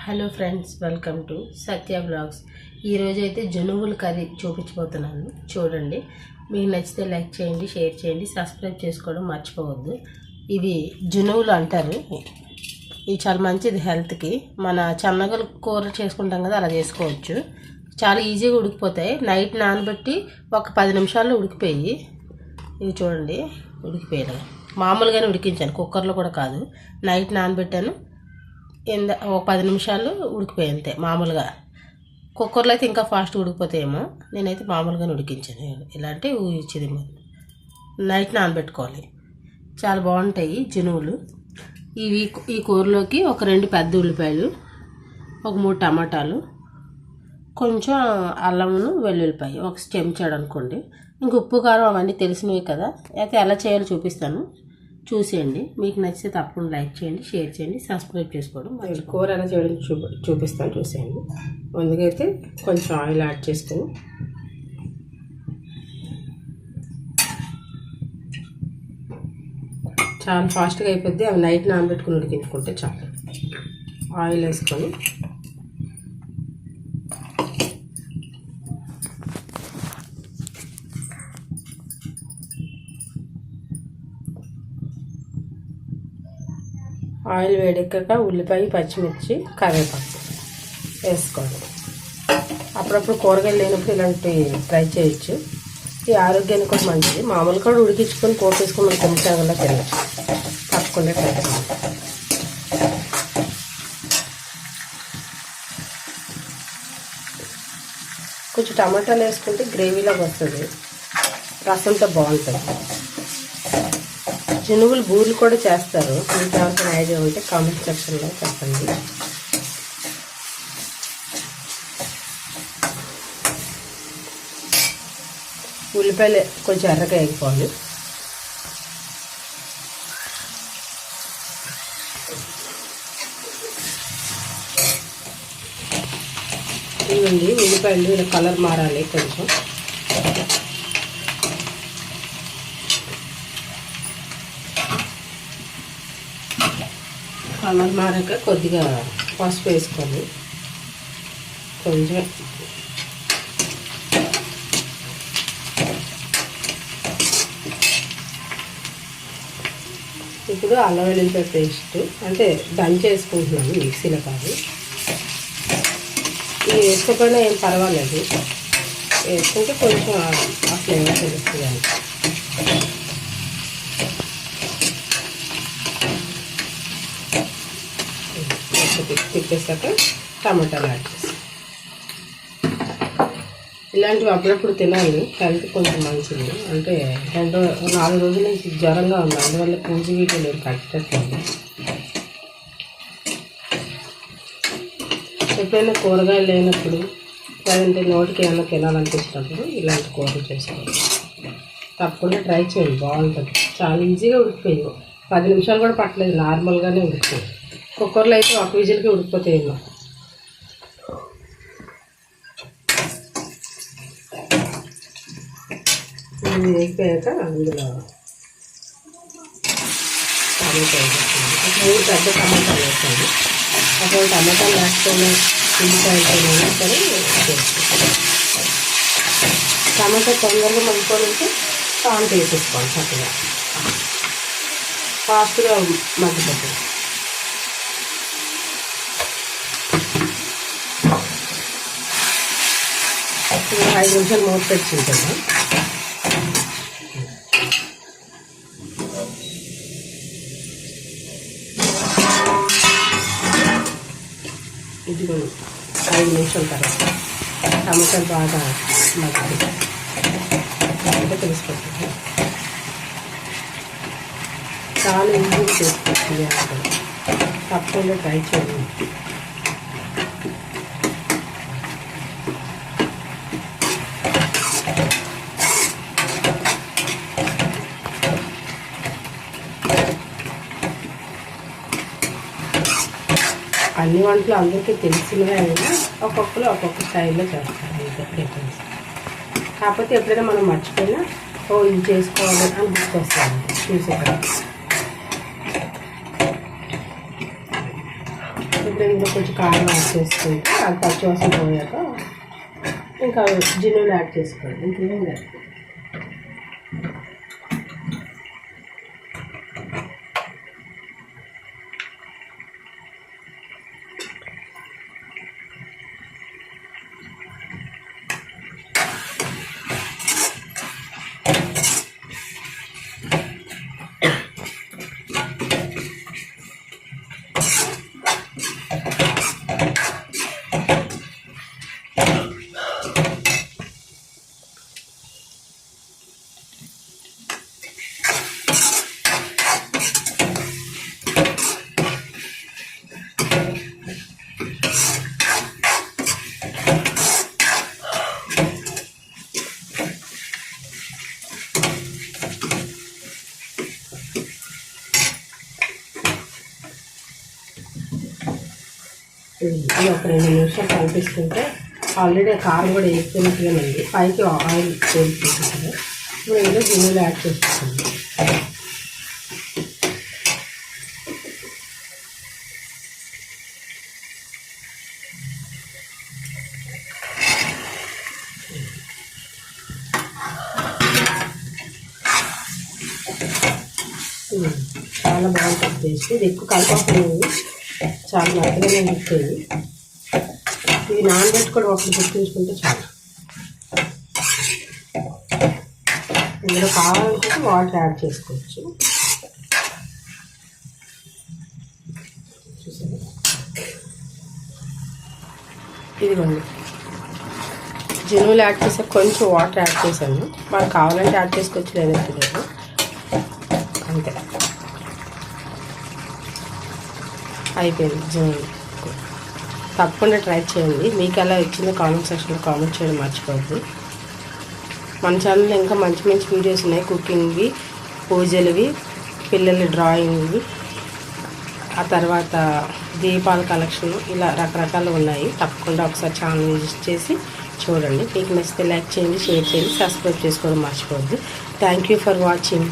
Hello friends, welcome to Satya blogs. ఈరోజు అయితే జనువుల curry చూపించబోతున్నాను. చూడండి, మీకు నచ్చితే లైక్ చేయండి, షేర్ చేయండి, సబ్స్క్రైబ్ చేసుకోవడం మర్చిపోవద్దు. ఇవి జనువులు అంటారు. ఇవి చాలా మంచిది హెల్త్కి. మన చెన్నగలు కూర చేసుకుంటాం కదా, అలా చేసుకోవచ్చు. చాలా ఈజీగా ఉడికిపోతాయి. నైట్ నానబెట్టి ఒక 10 నిమిషాల్లో ఉడికిపోయి. ఇవి చూడండి, ఉడికిపోయాయి. మామూలుగానే ఉడికించాను, కుక్కర్లో కూడా కాదు. నైట్ నానబెట్టాను, ఒక 10 నిమిషాలు ఉడికిపోయి అంతే. మామూలుగా కుక్కర్లో అయితే ఇంకా ఫాస్ట్ ఉడికిపోతాయేమో, నేనైతే మామూలుగానే ఉడికించాను. ఇలాంటి ఊహించేది నైట్ నానబెట్టుకోవాలి. చాలా బాగుంటాయి జనువులు. ఈ కూరలోకి ఒక 2 పెద్ద ఉల్లిపాయలు, ఒక 3 టమాటాలు, కొంచెం అల్లమును వెల్లుల్లిపాయ, ఒక చెంచాడు అనుకోండి. ఇంక ఉప్పు కారం అవన్నీ తెలిసినవి కదా. అయితే ఎలా చేయాలో చూపిస్తాను, చూసేయండి. మీకు నచ్చితే తప్పకుండా లైక్ చేయండి, షేర్ చేయండి, సబ్స్క్రైబ్ చేసుకోవడం. కూర ఎలా చేయడం చూపిస్తాను, చూసేయండి. ముందుకైతే కొంచెం ఆయిల్ యాడ్ చేసుకొని చాలా ఫాస్ట్గా అయిపోద్ది. అవి నైట్ నానబెట్టుకుని ఉడికించుకుంటే చాలు. ఆయిల్ వేసుకొని ఆయిల్ వేడెక్కాక ఉల్లిపాయ, పచ్చిమిర్చి, కరివేపాకు వేసుకోవాలి. అప్పుడప్పుడు కూరగాయలు లేనప్పుడు ఇలాంటివి ట్రై చేయొచ్చు. ఈ ఆరోగ్యానికి కూడా మంచిది. మామూలు కూడా ఉడికించుకొని పోపేసుకొని మనం కొమ్మిసాగల్లా తినచ్చు. తప్పకుండా ట్రై చేయాలి. కొంచెం టమాటాలు వేసుకుంటే గ్రేవీలాగా వస్తుంది, రసంతో బాగుంటుంది. జనువులు బూరెలు కూడా చేస్తారు. మీకు ఎవరికైనా ఐడియా ఉంటే కామెంట్ సెక్షన్లో చెప్పండి. ఉల్లిపాయలు కొంచెం ఎర్రగా వేగిపోవాలి. ఇవ్వండి, ఉల్లిపాయలు ఇలా కలర్ మారాలి. కొంచెం కలర్ మారాక కొద్దిగా పసుపు వేసుకోండి. కొంచెం ఇప్పుడు అల్లం వెల్లుల్లిపాయ పేస్ట్, అంటే దంచి వేసుకుంటున్నాను, మిక్సీలో కాదు. ఇది వేసుకోకపోయినా ఏం పర్వాలేదు, వేసుకుంటే కొంచెం ఆ ఫ్లేవర్ తెలుస్తుంది. తిప్పేసాక టమాటాలు యాడ్ చేసి, ఇలాంటివి అప్పుడప్పుడు తినాలి, హెల్త్ కొంచెం మంచిది. అంటే 4 రోజుల నుంచి జ్వరంగా ఉంది, అందువల్ల పూజ గీట లేదు, కట్టట్లేదు. ఎప్పుడైనా కూరగాయలు లేనప్పుడు, లేదంటే నోటికి ఏమైనా తినాలనిపించినప్పుడు ఇలాంటి కూరలు చేసుకోవాలి. తప్పకుండా ట్రై చేయండి, బాగుంటుంది. చాలా ఈజీగా ఉడికిపోయింది. 10 నిమిషాలు కూడా పట్టలేదు, నార్మల్గానే ఉడికిపోయింది. కుక్కర్లో అయితే ఒక విజిల్కి ఉడికిపోతాయేమో. ఇది వేగిపోయాక అందులో టమాటా వేసేస్తాను. 3 పెద్ద టమాటాలు వేస్తాను. అప్పుడు టమాటాలు వేసుకొని ఉల్లిపాయలైనా సరే టమాటా తొందరగా మగ్గిపోతే సాల్ట్ వేసేసుకోవాలి. చక్కగా ఫాస్ట్గా మగ్గిపోతుంది. 5 నిమిషాలు మూత పెట్టుకుంటాను. ఇది 5 నిమిషాల తర్వాత టమాటాలు బాగా మగ్గి అంటే తెలిసిపోతుంది. చాలా ఈజీగా చేసుకోవచ్చు. తప్పకుండా ట్రై చేయండి. అన్ని వంటలు అందరికీ తెలిసినవే అయినా ఒక్కొక్కరు ఒక్కొక్క స్టైల్లో చేస్తారు, డిఫరెన్స్. కాకపోతే ఎప్పుడైనా మనం మర్చిపోయినా ఇది చేసుకోవాలి అని గుర్తొస్తాను చూసేటప్పుడు. ఇప్పుడు ఇందులో కొంచెం కారం యాడ్ చేసుకుంటే అది పచ్చివాసన పోయాక ఇంకా జిన్నులు యాడ్ చేసుకోండి. ఇంకేం లేదు. ఇది ఒక 2 నిమిషాలు కలిపిస్తుంటే ఆల్రెడీ కారం కూడా వేసుకున్నట్టుగానండి. పైకి ఆయిల్ వేసుకుంటుంది. ఇప్పుడు ఇందులో గిన్నెలు యాడ్ చేసుకుంటాను. చాలా బాగుంటుంది టేస్ట్. ఇది ఎక్కువ కలపకపోయింది, చాలా మెత్తగానే ఉంటుంది. ఇది నానబెట్టుకొని ఒకటి గుర్తుంచుకుంటే చాలా. ఇందులో కావాలనుకుంటే వాటర్ యాడ్ చేసుకోవచ్చు. ఇదిగోండి, జనువులు యాడ్ చేసాక కొంచెం వాటర్ యాడ్ చేశాను. వాళ్ళు కావాలంటే యాడ్ చేసుకోవచ్చు, లేదంటే లేదు. అంతే, అయిపోయింది జనువులు. తప్పకుండా ట్రై చేయండి. మీకు ఎలా వచ్చిందో కామెంట్ సెక్షన్లో కామెంట్ చేయడం మర్చిపోద్దు. మన ఛానల్లో ఇంకా మంచి మంచి వీడియోస్ ఉన్నాయి. కుకింగ్వి, పూజలవి, పిల్లల డ్రాయింగ్వి, ఆ తర్వాత దీపాల కలెక్షన్, ఇలా రకరకాలు ఉన్నాయి. తప్పకుండా ఒకసారి ఛానల్ విజిట్ చేసి చూడండి. మీకు నచ్చితే లైక్ చేయండి, షేర్ చేయండి, సబ్స్క్రైబ్ చేసుకోవడం మర్చిపోవద్దు. Thank you for watching.